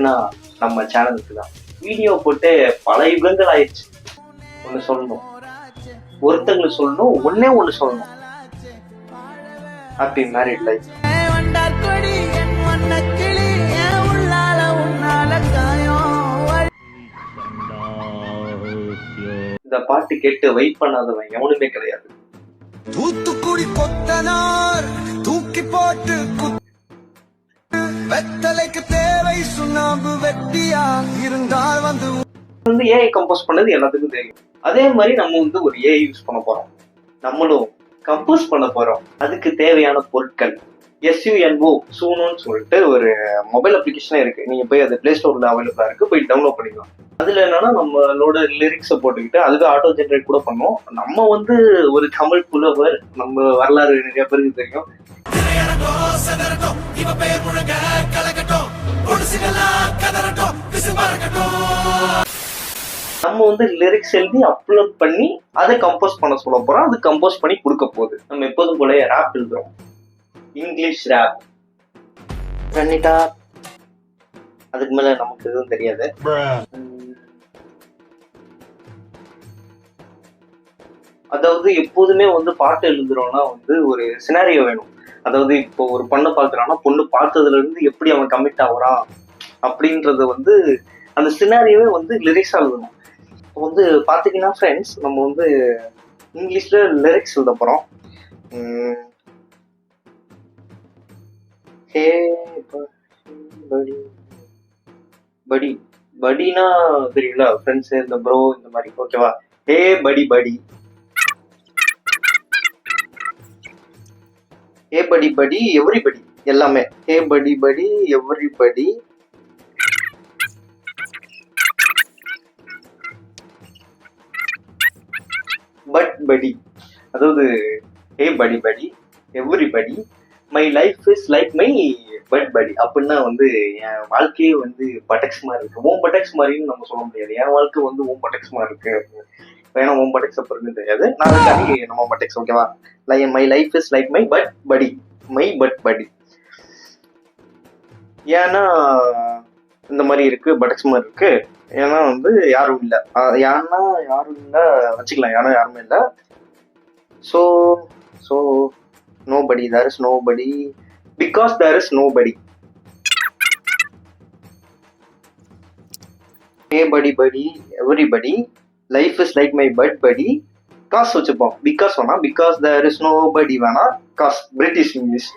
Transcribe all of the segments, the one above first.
எதுக்குன்னா நம்ம சேனலுக்கு தான். வீடியோ போட்டு பல யுகங்கள் ஆயிடுச்சு. ஒண்ணு சொல்லணும், ஒருத்தங்களுக்கு சொல்லணும், ஒண்ணு சொல்லணும். Happy married life. இந்த பாட்டு கேட்டு வெயிட் பண்ணாதவன் எவனுமே கிடையாது. தூத்துக்குடி கொத்தனார் தூக்கி போட்டு வெத்தலைக்கு தேவை சுண்ணாம்பு வெட்டியா இருந்தால் வந்து ஏஐ கம்போஸ் பண்ணது எல்லாத்துக்கும் தெரியும். அதே மாதிரி நம்ம ஒரு ஏஐ யூஸ் பண்ண போறோம், நம்மளும் கம்போஸ் பண்ண போறோம். அதுக்கு தேவையான பொருட்கள் SUNO சூனோன்னு சொல்லிட்டு ஒரு மொபைல் அப்ளிகேஷனே இருக்கு. நீங்க போய் அது பிளே ஸ்டோர்ல அவைலபிளா இருக்கு, போய் டவுன்லோட் பண்ணிக்கலாம். அதுல என்னன்னா நம்மளோட லிரிக்ஸை போட்டுக்கிட்டு அதுக்கு ஆட்டோ ஜென்ரேட் கூட பண்ணுவோம். நம்ம ஒரு தமிழ் புலவர், நம்ம வரலாறு நிறைய பேருக்கு தெரியும். நம்ம லிரிக்ஸ் எழுதி அப்லோட் பண்ணி அதை கம்போஸ் பண்ண சொல்ல போறோம். அது கம்போஸ் பண்ணி கொடுக்க போகுது. நம்ம எப்போதும் போல ராப் எழுதுறோம், இங்கிலீஷ் ராப் பண்ணிட்டா அதுக்கு மேல நமக்கு எதுவும் தெரியாது. அதாவது எப்போதுமே பாட்டு எழுதுறோம்னா ஒரு சினாரியோ வேணும். அதாவது இப்போ ஒரு பொண்ணை பார்க்கறான்னா பொண்ணு பார்த்ததுல இருந்து எப்படி அவன் கமிட் ஆகுறான் அப்படின்றது அந்த சினாரியோவே லிரிக்ஸா எழுதணும். இப்போ பாத்தீங்கன்னா ஃப்ரெண்ட்ஸ், நம்ம இங்கிலீஷ்ல லிரிக்ஸ் எழுத போறோம். ஹே படி படி படினா தெரியுங்களா ஃப்ரெண்ட்ஸ், இந்த ப்ரோ இந்த மாதிரி, ஓகேவா? ஹே படி படி, ஹே படி படி எவ்ரிபடி, எல்லாமே ஹே படி படி எவ்ரிபடி. பட் படி, அதாவது ஹே படி படி everybody, my life is like my but படி. அப்படின்னா என் வாழ்க்கையே பட்டக்ஸ் மாதிரி இருக்கு. ஓம் பட்டக்ஸ் மாதிரின்னு நம்ம சொல்ல முடியாது. என் வாழ்க்கை ஓம் பட்டக்ஸ் மாதிரி இருக்கு. ஏன்னா ஓம் பட்டக்ஸ் அப்படின்னு தெரியாது, நாளைக்கு நம்ம பட்டக்ஸ், ஓகேவா? My life is like my but படி, மை பட் படி. ஏன்னா இந்த மாதிரி இருக்கு, பட்டக்ஸ் மாதிரி இருக்கு. ஏன்னா யாரும் இல்லை, ஏன்னா யாரும் இல்லை வச்சுக்கலாம், ஏன்னா யாருமே இல்லை. So so nobody, there is nobody, because there is nobody. Hey buddy buddy everybody, life is like my bud buddy. Cause வச்சுப்போம், because வேணா, because there is nobody வேணா, cause British English,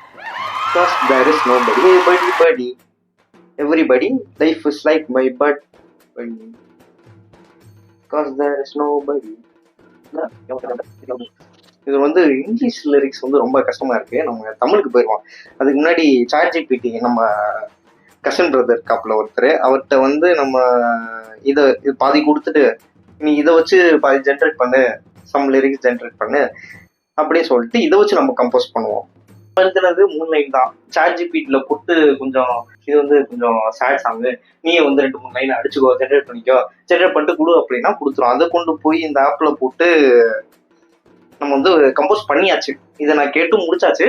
cause there is nobody. Hey buddy buddy everybody, life is like my bud buddy, cause there is nobody. இது English lyrics ரொம்ப கஷ்டமா இருக்கு. நம்ம தமிழுக்கு போயிடுவோம். அதுக்கு முன்னாடி ChatGPT, நம்ம கசன் பிரதர் இருக்காப்புல ஒருத்தர், அவர்கிட்ட நம்ம இதை பாதி கொடுத்துட்டு நீ இதை வச்சு பாதி ஜென்ரேட் பண்ணு, சம் லிரிக்ஸ் ஜென்ரேட் பண்ணு அப்படின்னு சொல்லிட்டு இதை வச்சு நம்ம கம்போஸ் பண்ணுவோம். எழுதுனது 3 லைன் தான். ChatGPTல போட்டு கொஞ்சம் இது கொஞ்சம் சேட் சாங்கு, நீயே 2-3 லைன் அடிச்சுக்கோ, ஜென்ரேட் பண்ணிக்கோ, ஜென்ரேட் பண்ணிட்டு கொடு அப்படின்னா கொடுத்துரும். அதை கொண்டு போய் இந்த ஆப்ல போட்டு நம்ம கம்போஸ் பண்ணியாச்சு. இதை நான் கேட்டு முடிச்சாச்சு.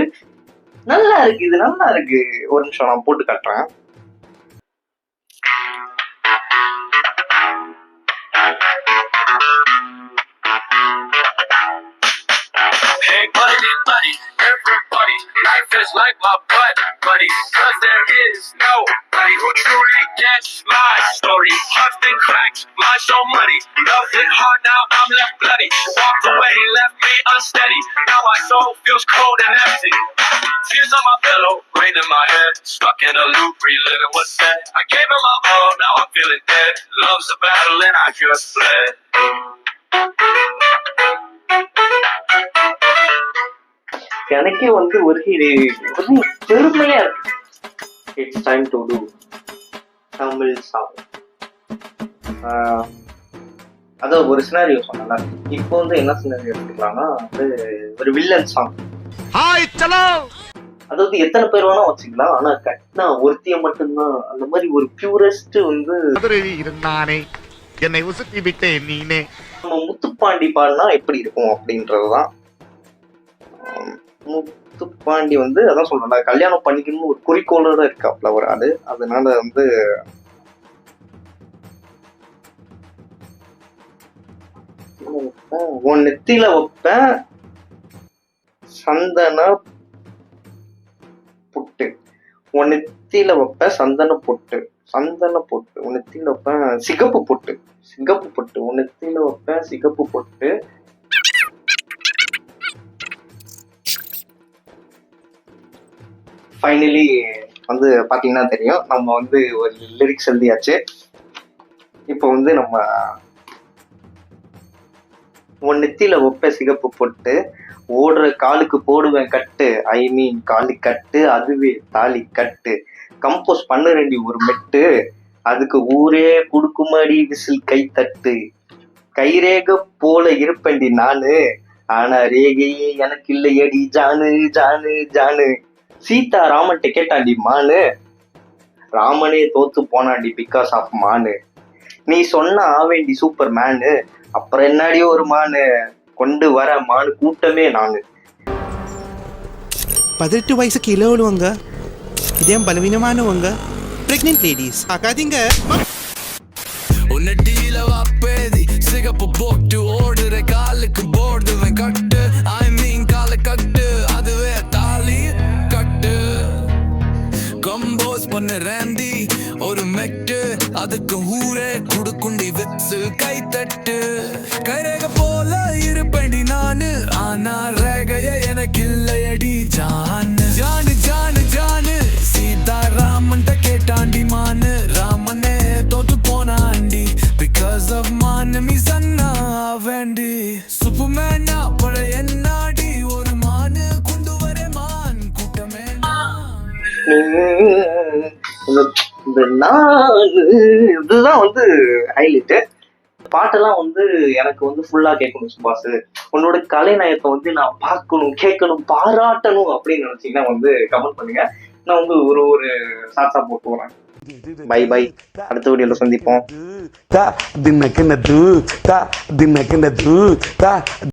நல்லா இருக்கு, இது நல்லா இருக்கு. ஒரு நிமிஷம் நான் போட்டு காட்டுறேன். Life is like my butt buddy, cause there is nobody who truly gets my story. Huffed and cracked, my so money, nothing hard, now I'm left bloody. Walked away, left me unsteady, now my soul feels cold and empty. Tears on my pillow, rain in my head, stuck in a loop, reliving what's said. I gave him my all, now I'm feeling dead. Love's a battle and I just fled. எனக்கே ஒரு பெருமையா இருக்கு. It's time to do Tamil song. அதாவது ஒரு scenario சொன்னல, இப்போ என்ன scenario எடுத்துக்கலாம்னா ஒரு வில்லன் சாங். அதாவது எத்தனை பேர் வேணா வச்சுக்கலாம், ஆனா கட்னா ஒருத்திய மட்டும்தான். அந்த மாதிரி ஒரு பியூரஸ்ட் இருந்தானே என்னை உசுத்தி விட்டேன் நீனே. நம்ம முத்துப்பாண்டி பாடினா எப்படி இருக்கும் அப்படின்றதுதான். முத்துப்பாண்டி அதான் சொல்றேன், கல்யாணம் பண்ணிக்கணும்னு ஒரு குறிக்கோளோட இருக்காப்ல ஒரு ஆளு. அதனால உன் நெத்தியில வைப்பேன் சந்தன புட்டு. உன் நெத்தியில வைப்பேன் சந்தன பொட்டு. சந்தன பொட்டு. உன் நெத்தியில வைப்பேன் சிகப்பு பொட்டு. சிகப்பு பொட்டு. உன் நெத்தியில வைப்பேன் சிகப்பு பொட்டு. ஃபைனலி வந்து பாத்தீங்கன்னா தெரியும், நம்ம வந்து ஒரு லிரிக்ஸ் எழுதியாச்சு. இப்போ வந்து நம்ம உன் நெத்தியில வைப்ப சிகப்பு பொட்டு, ஓடுற காலுக்கு போடுவேன் கட்டு, ஐ மீன் காலு கட்டு, அதுவே தாலி கட்டு, கம்போஸ் பண்ணுறேன்டி ஒரு மெட்டு, அதுக்கு ஊரே குடுக்குமாடி விசில் கை தட்டு, கைரேக போல இருப்பேன்டி நானு, ஆனா ரேகையே எனக்கு இல்லையடி ஜானு ஜானு ஜானு, சீதா ராமன்ட்ட கேட்டாண்டி மானு, ராமனே தோத்து போனாண்டி பிகாஸ் ஆஃப் மானு, நீ சொன்ன ஆவேண்டி சூப்பர் மேனு, அப்புறம் என்னாடி ஒரு மானு, கொண்டு வர மானு கூட்டமே நானு. 18 వయసు కిలో உள்ளவங்க, இதே பலவீனமானவங்க, பிரெக்னென்ட் லேடிஸ் ஆகாதீங்க. உன்னடியில வாப்பேதி சிகப்பு போட்டு ஓடுற காலுக்கு போடுவேன் கட்டு, ஐ மீன் கால கட்டு, அதுவே தாலி கட்டு, கம்போஸ் பண்ண ரேந்தி ஒரு மெட்டு, அதுக்கு ஊரே குடுக்குண்டி விச்சு கை தட்டு, கைரேக போல இருப்பேன்டி நானு, ஆனா ரேகைய எனக்கு இல்லையடி ஜானு ஜானு ஜானு ஜானு, சீதா ராமன்ட்ட கேட்டாண்டி மானு, ராமனே தோத்து போனாண்டி because of Manu, me chana வேண்டி சூப்பர்மேனா பழைய என்னாடி ஒரு மானு கொண்டு வர மான் கூட்டமே இந்த இதுதான் வந்து ஹைலைட்டு. பாட்டெல்லாம் வந்து எனக்கு வந்து ஃபுல்லா கேட்கணும் சுபாஷ். உன்னோட கலைநயத்தை வந்து நான் பார்க்கணும், கேட்கணும், பாராட்டணும் அப்படின்னு நினைச்சீங்கன்னா வந்து கமெண்ட் பண்ணுங்க. நான் வந்து ஒரு சாட்சா போட்டு வரேன். பை பை, அடுத்த வீடியோல சந்திப்போம்.